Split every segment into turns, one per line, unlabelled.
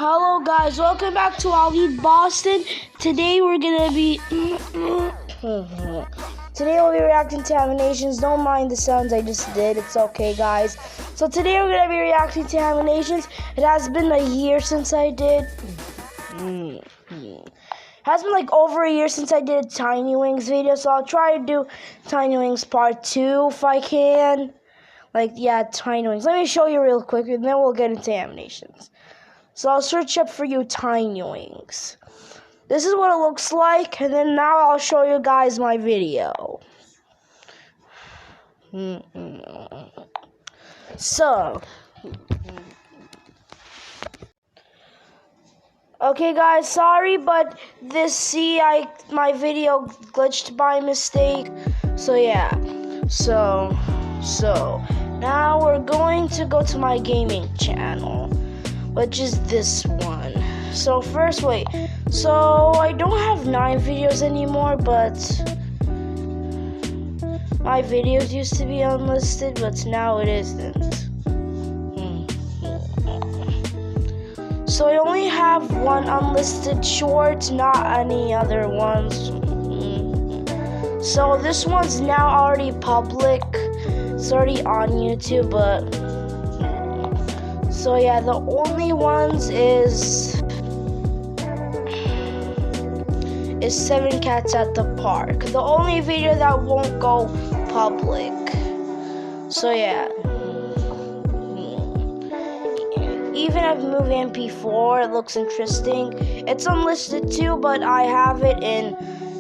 Hello guys, welcome back to Ali Boston. Today we're gonna be today we'll be reacting to Haminations. Don't mind the sounds I just did, it's okay guys. So today we're gonna be reacting to Haminations. It has been a year since I did has been like over a year since I did a Tiny Wings video, so I'll try to do Tiny Wings part 2 if I can. Tiny Wings. Let me show you real quick and then we'll get into Haminations. So I'll search up for you Tiny Wings. This is what it looks like, and then now I'll show you guys my video. So, okay guys, sorry, but my video glitched by mistake. So yeah, so now we're going to go to my gaming channel, which is this one. So first, so I don't have 9 videos anymore, but my videos used to be unlisted, but now it isn't. So I only have one unlisted short, not any other ones. So this one's now already public. It's already on YouTube, but so yeah, the only ones is 7 Cats at the Park. The only video that won't go public. So yeah. Even if movie MP4, it looks interesting. It's unlisted too, but I have it in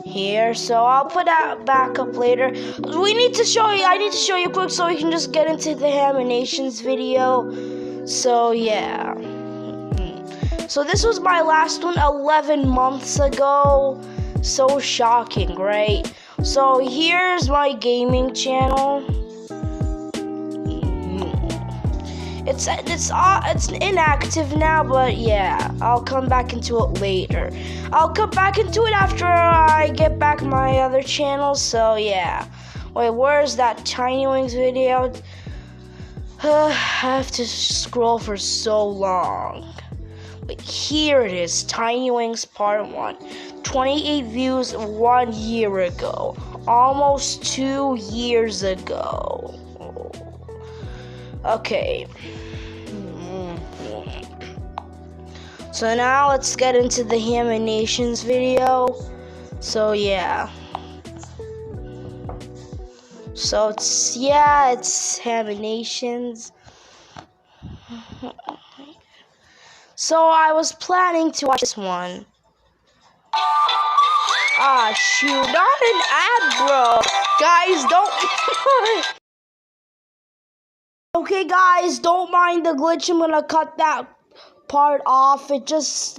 here, so I'll put that back up later. I need to show you quick so we can just get into the Haminations video. So yeah. So this was my last one 11 months ago. So shocking, right? So here's my gaming channel. It's inactive now, but yeah, I'll come back into it later. I'll come back into it after I get back my other channels. So yeah. Wait, where's that Tiny Wings video? I have to scroll for so long. But here it is, Tiny Wings Part 1. 28 views 1 year ago. Almost 2 years ago. Okay. So now let's get into the Haminations video. So yeah. So it's Haminations. So I was planning to watch this one. Ah shoot, not an ad, bro. Guys, don't Okay guys, don't mind the glitch. I'm gonna cut that part off.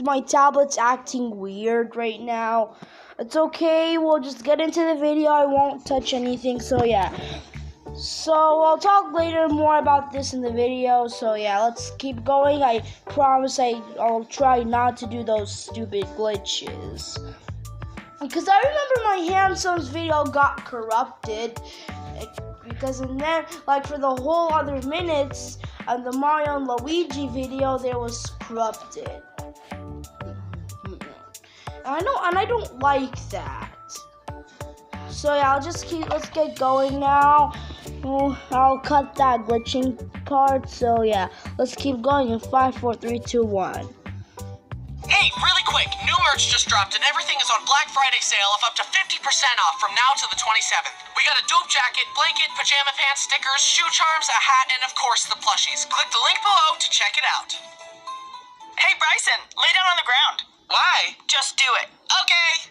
My tablet's acting weird right now. It's okay, we'll just get into the video. I won't touch anything, so yeah. So I'll talk later more about this in the video. So yeah, let's keep going. I promise I'll try not to do those stupid glitches. Because I remember my Haminations video got corrupted. Because and then, for the whole other minutes, and the Mario and Luigi video, there was corrupted. And I don't like that. So yeah, let's get going now. I'll cut that glitching part. So yeah, let's keep going in 5, 4, 3, 2, 1.
Hey, really quick, new merch just dropped and everything is on Black Friday sale of up to 50% off from now to the 27th. We got a dope jacket, blanket, pajama pants, stickers, shoe charms, a hat, and of course the plushies. Click the link below to check it out.
Hey Bryson, lay down on the ground.
Why?
Just do it.
Okay.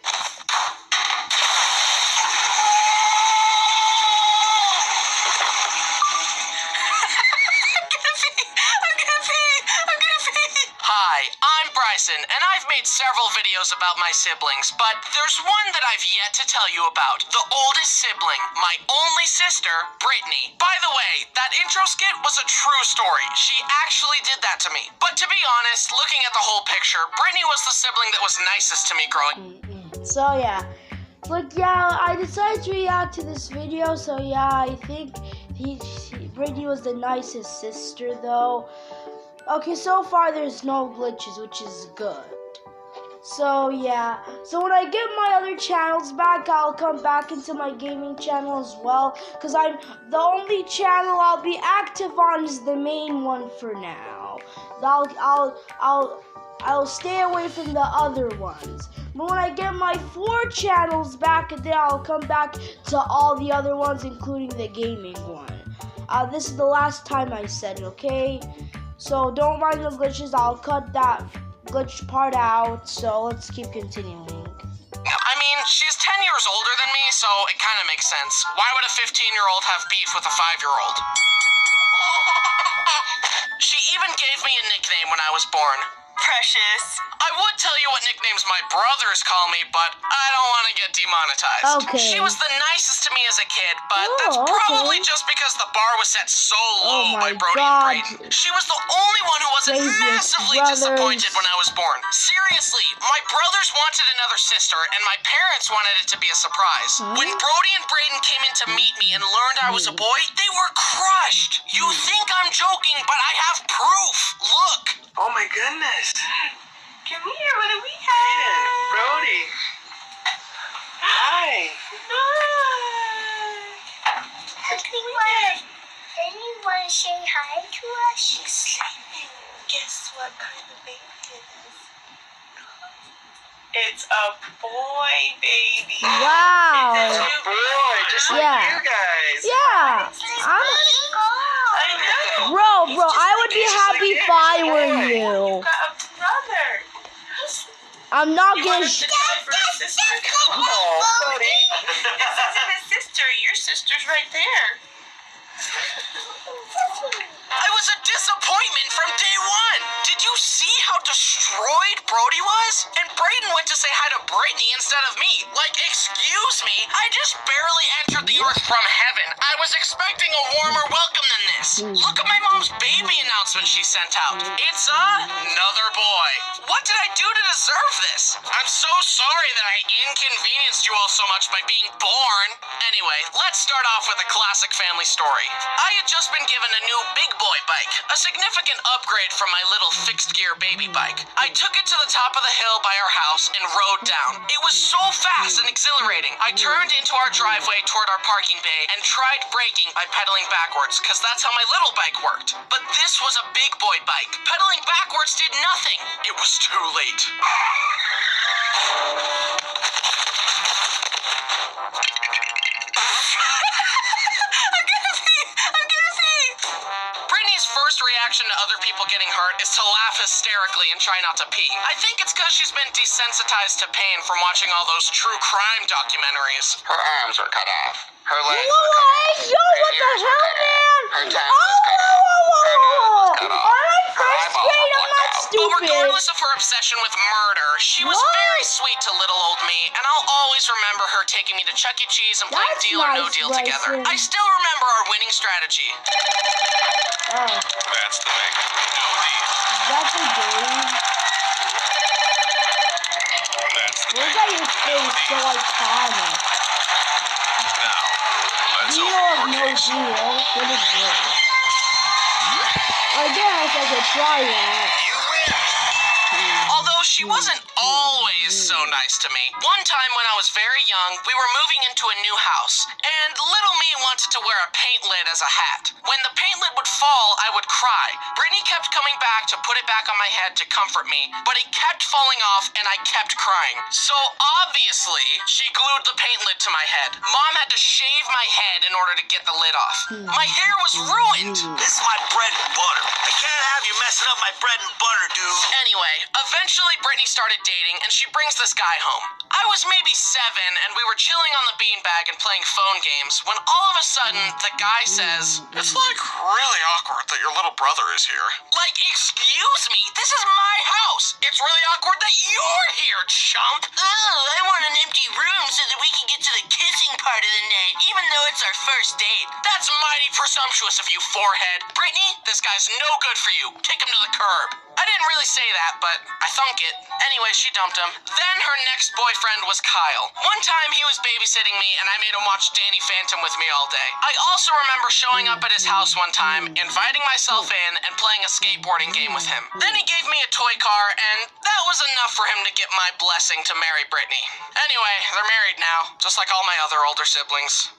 Hi, I'm Bryson, and I've made several videos about my siblings, but there's one that I've yet to tell you about. The oldest sibling, my only sister, Brittany. By the way, that intro skit was a true story. She actually did that to me. But to be honest, looking at the whole picture, Brittany was the sibling that was nicest to me growing.
So yeah. But yeah, I decided to react to this video, so yeah, I think Brittany was the nicest sister though. Okay, so far there's no glitches, which is good. So yeah, so when I get my other channels back, I'll come back into my gaming channel as well, because I'm the only channel I'll be active on is the main one for now. I'll stay away from the other ones. But when I get my 4 channels back, then I'll come back to all the other ones, including the gaming one. This is the last time I said it, okay? So don't mind the glitches, I'll cut that glitch part out, so let's keep continuing.
I mean, she's 10 years older than me, so it kind of makes sense. Why would a 15-year-old have beef with a 5-year-old? She even gave me a nickname when I was born.
Precious.
I would tell you what nicknames my brothers call me, but I don't want to get demonetized.
Okay.
She was the nicest to me as a kid, but
Oh,
that's probably
okay.
just because the bar was set so low
Oh
by
my
Brody
God.
and Brayden. She was the only one who wasn't
Craziest
massively
brothers.
disappointed when I was born. Seriously, my brothers wanted another sister, and my parents wanted it to be a surprise. When Brody and Brayden came in to meet me and learned I was a boy, they were crushed. You think I'm joking, but I have proof. Look.
Oh my goodness.
Come here, what do we
Brayden,
have?
Brody. Hi.
Anyone say hi to us?
She's sleeping. Guess what kind of baby it is? It's a boy baby.
Wow.
It's
A
a
boy, just like
Yeah.
you guys.
Yeah.
I know.
Bro, I would be happy if I were
You
you.
got a brother.
I'm not
You
gonna.
want us to try for a sister?
Oh, buddy.
This isn't a sister. Your sister's right there.
I was a disappointment from day one. Did you see how destroyed Brody was? And Brayden went to say hi to Brittany instead of me. Like, excuse me, I just barely entered the earth from heaven. I was expecting a warmer welcome than this. Look at my mom's baby announcement she sent out. It's another boy. What did I do to deserve this? I'm so sorry that I inconvenienced you all so much by being born. Anyway, let's start off with a classic family story. I had just been given a new big boy bike, a significant upgrade from my little fixed gear baby bike. I took it to the top of the hill by our house and rode down. It was so fast and exhilarating. I turned into our driveway toward our parking bay and tried braking by pedaling backwards, because that's how my little bike worked. But this was a big boy bike. Pedaling backwards did nothing. It was too late. Brittany's first reaction to other people getting hurt is to laugh hysterically and try not to pee. I think it's because she's been desensitized to pain from watching all those true crime documentaries.
Her arms were cut off. Her legs
Whoa,
were cut off.
hey, yo, what the hell, man?
Her tongue was cut off. Her nose was cut off.
Alright,
Her
first
eyeballs
grade,
were
I'm
plucked
not
out.
But
stupid.
regardless of her obsession with murder, she was
What?
very sweet to little old me, and I'll always remember her taking me to Chuck E. Cheese and playing
That's
Deal or No
nice,
Deal together.
Bryson.
I still remember our winning strategy.
Oh,
That's the make no deal.
that's a game.
That's the
Look at your face, so iconic.
Now, let's
Deal of no deal. What is this? I guess I could try that.
You win.
Although she wasn't always so nice to me. One time when I was very young, we were moving into a new house, and little me wanted to wear a paint lid as a hat. When the paint lid would fall, I would cry. Brittany kept coming back to put it back on my head to comfort me, but it kept falling off and I kept crying. So obviously, she glued the paint lid to my head. Mom had to shave my head in order to get the lid off. My hair was ruined.
This is my bread and butter. I can't have you messing up my bread and butter, dude.
Anyway, eventually Brittany started dating and she brings this guy home. I was maybe 7 and we were chilling on the beanbag and playing phone games when all of a sudden the guy says, "It's like really awkward that your little brother is here." Like, excuse me, this is my house. It's really awkward that you're here, chump.
Oh, I want an empty room so that we can get to the kissing part of the night, even though it's our first date.
That's mighty presumptuous of you, forehead. Brittany, this guy's no good for you. Kick him to the curb. I didn't really say that, but I thunk it. Anyway, she dumped him. Then her next boyfriend was Kyle. One time he was babysitting me, and I made him watch Danny Phantom with me all day. I also remember showing up at his house one time, inviting myself in, and playing a skateboarding game with him. Then he gave me a toy car, and that was enough for him to get my blessing to marry Brittany. Anyway, they're married now, just like all my other older siblings.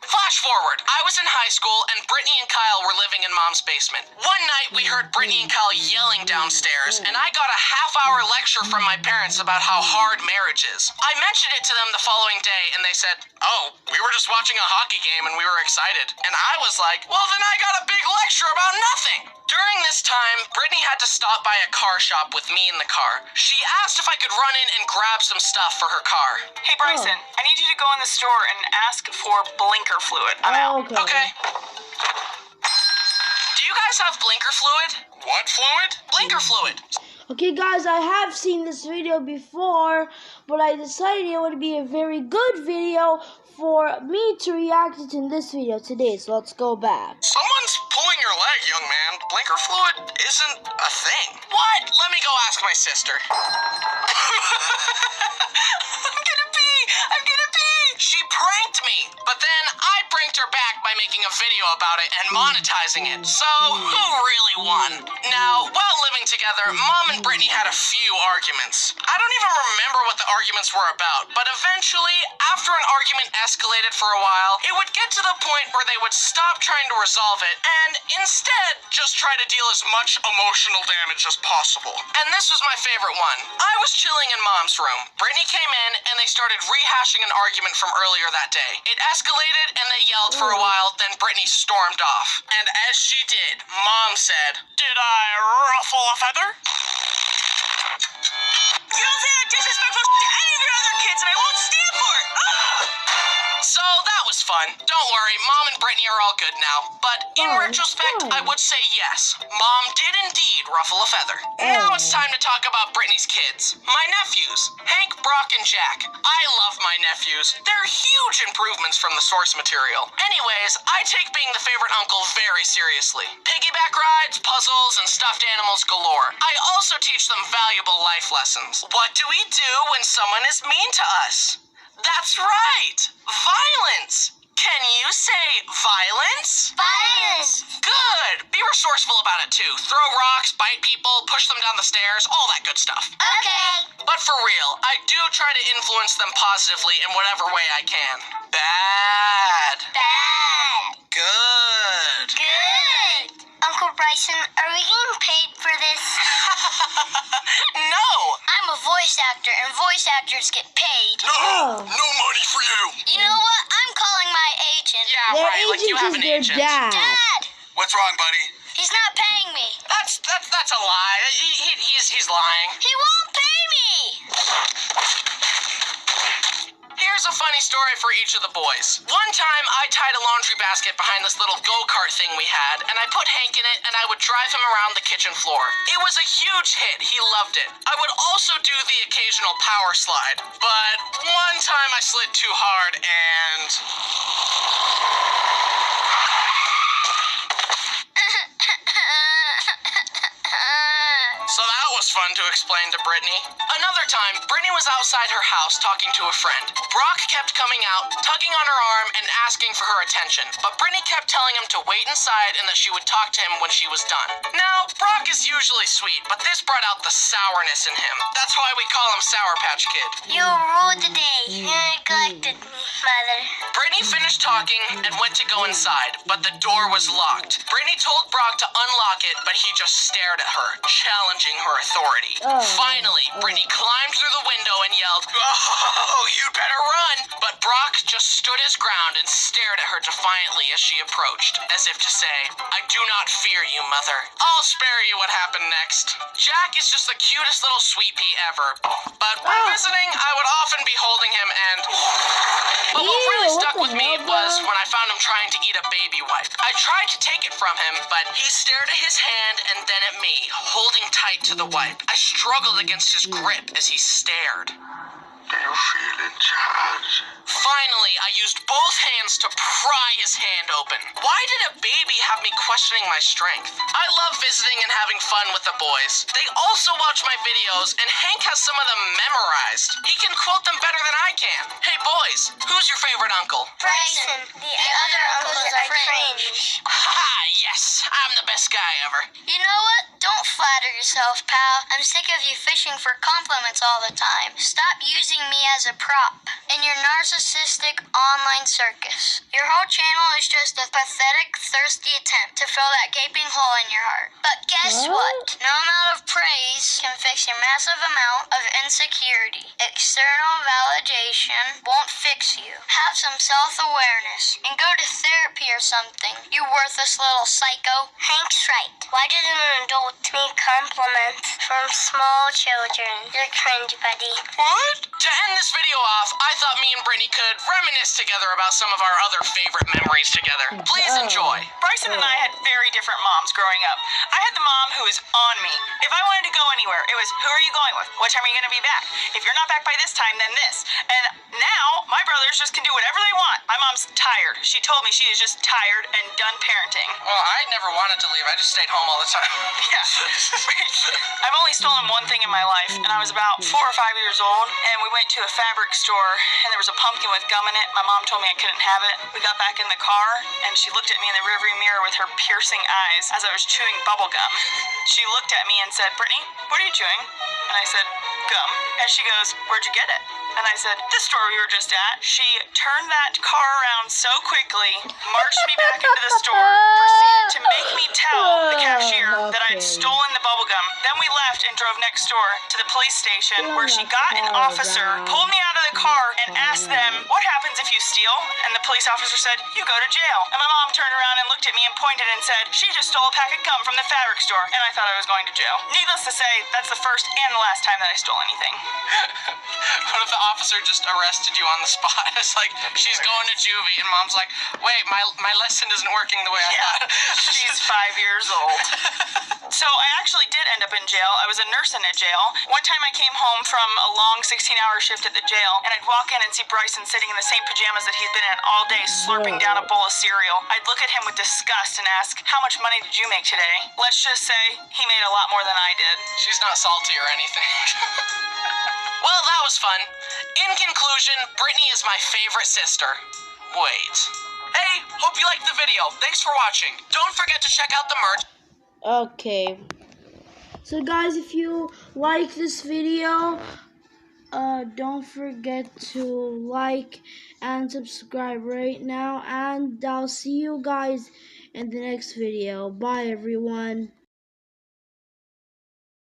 Flash forward. I was in high school, and Brittany and Kyle were living in Mom's basement. One night, we heard Brittany and Kyle yelling downstairs, and I got a half-hour lecture from my parents about how hard marriage is. I mentioned it to them the following day, and they said, "Oh, we were just watching a hockey game, and we were excited." And I was like, "Well, then I got a big lecture about nothing." During this time, Brittany had to stop by a car shop with me in the car. She asked if I could run in and grab some stuff for her car.
Hey, Bryson, I need you to go in the store and ask for blinker fluid. I'm out.
Okay. Do you guys have blinker fluid?
What fluid?
Blinker fluid.
Okay, guys, I have seen this video before, but I decided it would be a very good video for me to react to in this video today, so let's go back.
Someone's pulling your leg, young man. Blinker fluid isn't a thing. What? Let me go ask my sister. I'm gonna pee. She pranked me, but then I pranked her back by making a video about it and monetizing it. So, who really won? Now, while living together, Mom and Brittany had a few arguments. I don't even remember what the arguments were about, but eventually, after an argument escalated for a while, it would get to the point where they would stop trying to resolve it and instead just try to deal as much emotional damage as possible. And this was my favorite one. I was chilling in Mom's room. Brittany came in and they started rehashing an argument from earlier that day. It escalated and they yelled for a while, then Brittany stormed off. And as she did, Mom said, "Did I ruffle a feather?"
You don't say that disrespectful to any of your other kids, and I won't stand for it.
So that was fun. Don't worry, Mom and Brittany are all good now. But in retrospect, I would say yes. Mom did indeed ruffle a feather. Now it's time to talk about Brittany's kids. My nephews, Hank, Brock, and Jack. I love my nephews. They're huge improvements from the source material. Anyways, I take being the favorite uncle very seriously. Piggyback rides, puzzles, and stuffed animals galore. I also teach them valuable life lessons. What do we do when someone is mean to us? That's right! Violence! Can you say violence?
Violence.
Good! Be resourceful about it too. Throw rocks, bite people, push them down the stairs, all that good stuff.
Okay.
But for real, I do try to influence them positively in whatever way I can. Bad.
Bad.
Good.
Good. Uncle Bryson, are we getting paid for this?
No!
I'm a voice actor, and voice actors get paid.
No! No money for you!
You know what? I'm calling my agent.
Yeah,
Their
right, like you
agent
have
is
an
their
agent.
dad.
Dad,
What's wrong, buddy?
he's not paying me.
That's a lie. He's lying.
He won't pay me.
Here's a funny story for each of the boys. One time, I tied a laundry basket behind this little go-kart thing we had, and I put Hank in it, and I would drive him around the kitchen floor. It was a huge hit. He loved it. I would also do the occasional power slide, but one time I slid too hard, and... So that was fun to explain to Brittany. Another time, Brittany was outside her house talking to a friend. Brock kept coming out, tugging on her arm and asking for her attention, but Brittany kept telling him to wait inside and that she would talk to him when she was done. Now, Brock is usually sweet, but this brought out the sourness in him. That's why we call him Sour Patch Kid.
You ruled the day. You neglected me, Mother.
Brittany finished talking and went to go inside, but the door was locked. Brittany told Brock to unlock it, but he just stared at her, challenging her authority. Finally, Brittany climbed through the window and yelled, "Oh, you'd better run!" But Brock just stood his ground and stared at her defiantly as she approached, as if to say, "I do not fear you, Mother. I'll spare you what happened next." Jack is just the cutest little sweet pea ever, but when visiting, I would often be holding him and... But what really stuck with me was when I found him trying to eat a baby wipe. I tried to take it from him, but he stared at his hand and then at me, holding tight to the wipe. I struggled against his grip as he stared.
Do you feel in charge?
Finally, I used both hands to pry his hand open. Why did a baby have me questioning my strength? I love visiting and having fun with the boys. They also watch my videos, and Hank has some of them memorized. He can quote them better than I can. Hey boys, who's your favorite uncle?
Bryson, the other uncles are cringe.
Ha! Yes, I'm the best guy ever.
You know what? Don't flatter yourself, pal. I'm sick of you fishing for compliments all the time. Stop using me as a prop in your narcissistic online circus. Your whole channel is just a pathetic, thirsty attempt to fill that gaping hole in your heart. But guess what? No amount of praise can fix your massive amount of insecurity. External validation won't fix you. Have some self-awareness and go to therapy or something, you worthless little psycho. Hank's right. Why did an adult need compliments from small children? You're cringe, buddy.
What? To end this video off, I thought me and Brittany could reminisce together about some of our other favorite memories together. Please enjoy.
Bryson and I had very different moms growing up. I had the mom who was on me. If I wanted to go anywhere, it was, who are you going with? What time are you going to be back? If you're not back by this time, then this. And now, my brothers just can do whatever they want. My mom's tired. She told me she is just tired and done parenting.
Well, I never wanted to leave. I just stayed home all the time.
Yeah. I've only stolen one thing in my life, and I was about 4 or 5 years old, and we went to a fabric store, and there was a pumpkin with gum in it. My mom told me I couldn't have it. We got back in the car, and she looked at me in the rearview mirror with her piercing eyes as I was chewing bubble gum. She looked at me and said, "Brittany, what are you chewing?" And I said, "Gum." And she goes, "Where'd you get it?" And I said, "The store we were just at." She turned that car around so quickly, marched me back into the store, proceeded to make me tell the cashier that I had stolen the bubble gum. Then we left and drove next door to the police station, where she got an officer, pulled me out of the car, and asked them, "What happens if you steal?" And the police officer said, "You go to jail." And my mom turned around and looked at me and pointed and said, "She just stole a pack of gum from the fabric store." And I thought I was going to jail. Needless to say, that's the first and the last time that I stole anything.
What if the officer just arrested you on the spot? It's like, she's going to juvie, and mom's like, "Wait, my lesson isn't working the way I thought."
She's 5 years old. So I actually did end up in jail. I was a nurse in a jail. One time I came home from a long 16-hour shift at the jail, and I'd walk in and see Bryson sitting in the same pajamas that he'd been in all day, slurping down a bowl of cereal. I'd look at him with disgust and ask, "How much money did you make today?" Let's just say he made a lot more than I did.
She's not salty or anything. Well, that was fun. In conclusion, Brittany is my favorite sister. Wait. Hey, hope you liked the video. Thanks for watching. Don't forget to check out the merch.
Okay. So guys, if you like this video, don't forget to like and subscribe right now, and I'll see you guys in the next video. Bye everyone.